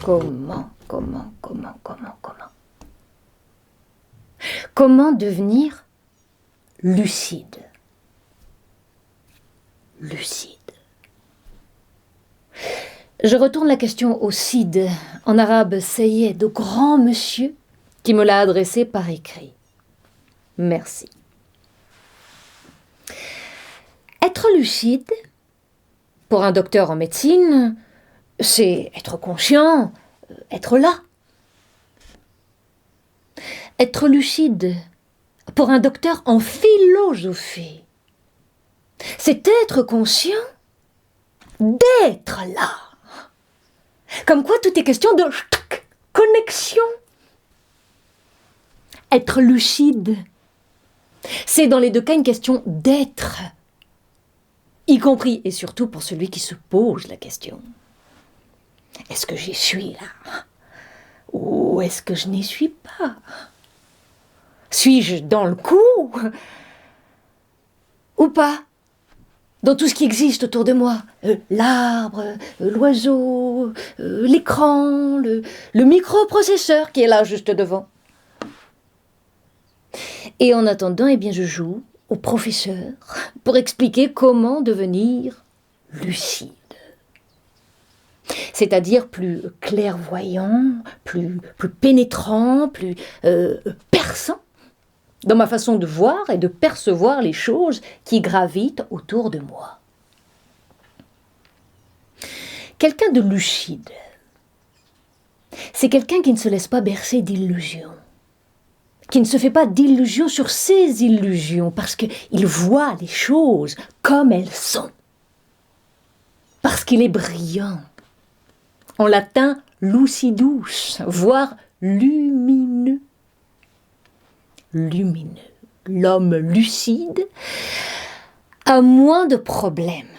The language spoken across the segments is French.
Comment Comment devenir lucide? Lucide. Je retourne la question au Cid, en arabe Sayyed, au grand monsieur qui me l'a adressé par écrit. Merci. Être lucide, pour un docteur en médecine, c'est être conscient, être là. Être lucide, pour un docteur en philosophie, c'est être conscient d'être là. Comme quoi tout est question de connexion. Être lucide, c'est dans les deux cas une question d'être, y compris et surtout pour celui qui se pose la question. Est-ce que j'y suis là? Ou est-ce que je n'y suis pas? Suis-je dans le coup? Ou pas? Dans tout ce qui existe autour de moi, l'arbre, l'oiseau, l'écran, le microprocesseur qui est là juste devant. Et en attendant, eh bien, je joue au professeur pour expliquer comment devenir lucide. C'est-à-dire plus clairvoyant, plus pénétrant, plus perçant dans ma façon de voir et de percevoir les choses qui gravitent autour de moi. Quelqu'un de lucide, c'est quelqu'un qui ne se laisse pas bercer d'illusions, qui ne se fait pas d'illusions sur ses illusions, parce qu'il voit les choses comme elles sont, parce qu'il est brillant. En latin, lucidus, voire lumineux. Lumineux. L'homme lucide a moins de problèmes,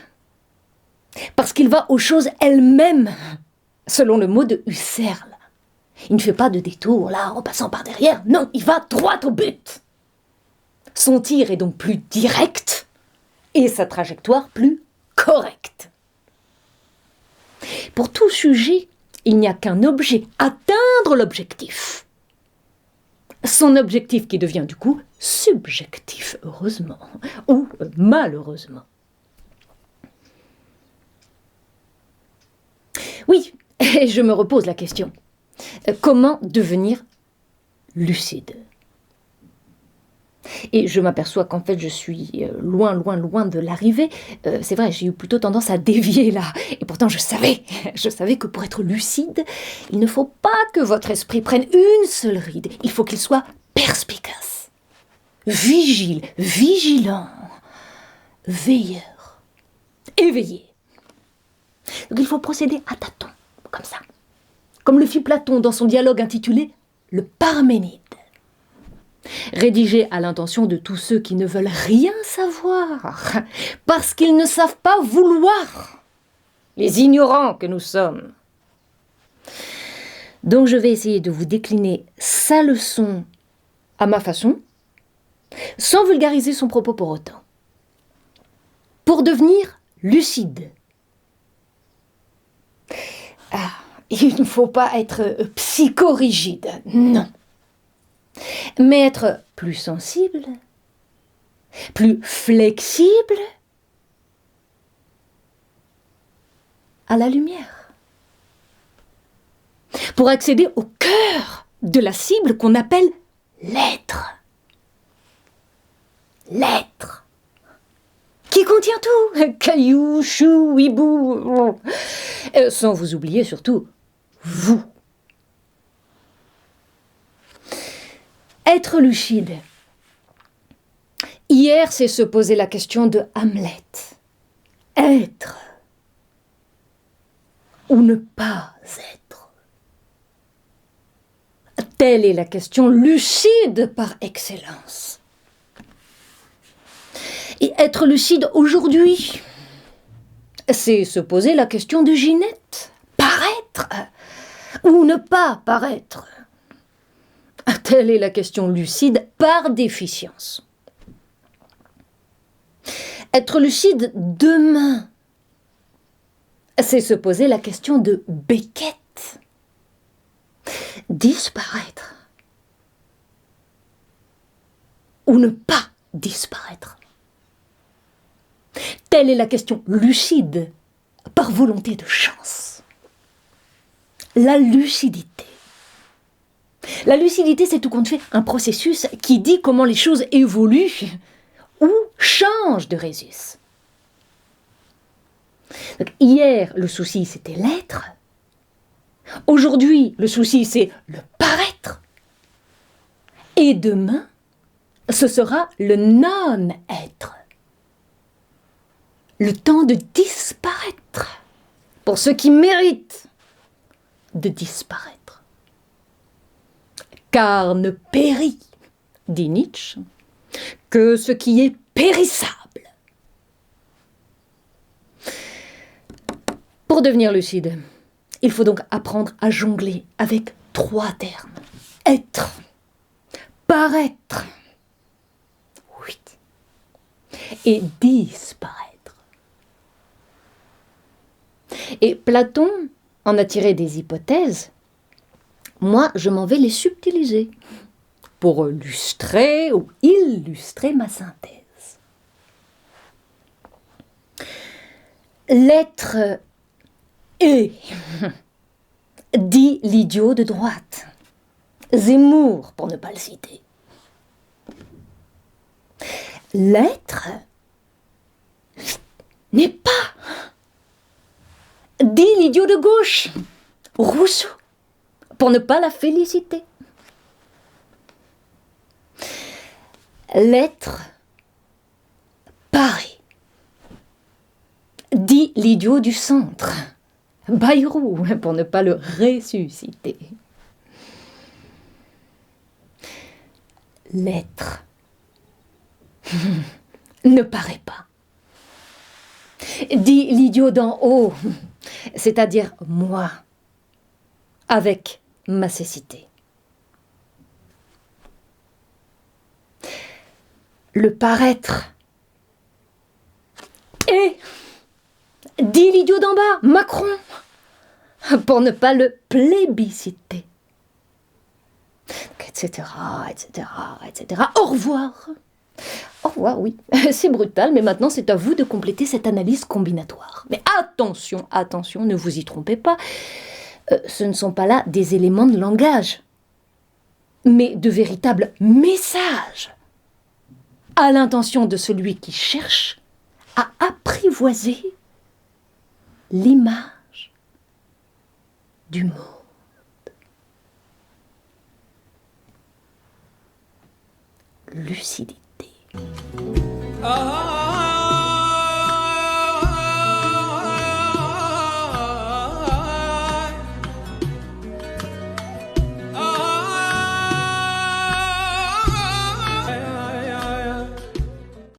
parce qu'il va aux choses elles-mêmes, selon le mot de Husserl. Il ne fait pas de détour, là, en passant par derrière. Non, il va droit au but. Son tir est donc plus direct, et sa trajectoire plus correcte. Pour tout sujet, il n'y a qu'un objet, atteindre l'objectif. Son objectif qui devient du coup subjectif, heureusement, ou malheureusement. Oui, et je me repose la question. Comment devenir lucide? Et je m'aperçois qu'en fait, je suis loin de l'arrivée. C'est vrai, j'ai eu plutôt tendance à dévier là. Et pourtant, je savais que pour être lucide, il ne faut pas que votre esprit prenne une seule ride. Il faut qu'il soit perspicace, vigilant, veilleur, éveillé. Donc il faut procéder à tâtons, comme ça. Comme le fit Platon dans son dialogue intitulé « Le Parménide ». Rédigé à l'intention de tous ceux qui ne veulent rien savoir, parce qu'ils ne savent pas vouloir, les ignorants que nous sommes. Donc je vais essayer de vous décliner sa leçon à ma façon, sans vulgariser son propos pour autant. Pour devenir lucide, il ne faut pas être psychorigide, non. Mais être plus sensible, plus flexible à la lumière. Pour accéder au cœur de la cible qu'on appelle l'être. L'être. Qui contient tout. Caillou, chou, hibou. Sans vous oublier surtout, vous. Être lucide. Hier, c'est se poser la question de Hamlet. Être ou ne pas être. Telle est la question lucide par excellence. Et être lucide aujourd'hui, c'est se poser la question de Ginette. Paraître ou ne pas paraître. Telle est la question lucide par déficience. Être lucide demain, c'est se poser la question de Beckett. disparaître ou ne pas disparaître? Telle est la question lucide par volonté de chance. La lucidité. La lucidité, c'est tout compte fait un processus qui dit comment les choses évoluent ou changent de résus. Donc, hier, le souci, c'était l'être. Aujourd'hui, le souci, c'est le paraître. Et demain, ce sera le non-être. Le temps de disparaître pour ceux qui méritent de disparaître. Car ne périt, dit Nietzsche, que ce qui est périssable. Pour devenir lucide, il faut donc apprendre à jongler avec 3 termes. Être, paraître, oui, et disparaître. Et Platon en a tiré des hypothèses. Moi, je m'en vais les subtiliser pour lustrer ou illustrer ma synthèse. L'être est, dit l'idiot de droite, Zemmour pour ne pas le citer. L'être n'est pas, dit l'idiot de gauche, Rousseau, pour ne pas la féliciter. L'être paraît, dit l'idiot du centre, Bayrou, pour ne pas le ressusciter. L'être ne paraît pas, dit l'idiot d'en haut, c'est-à-dire moi, avec ma cécité. Le paraître est, dit l'idiot d'en bas, Macron, pour ne pas le plébisciter. Etc., etc., etc. Au revoir. Au revoir, oui. C'est brutal, mais maintenant c'est à vous de compléter cette analyse combinatoire. Mais attention, attention, ne vous y trompez pas. Ce ne sont pas là des éléments de langage, mais de véritables messages à l'intention de celui qui cherche à apprivoiser l'image du monde. Lucidité.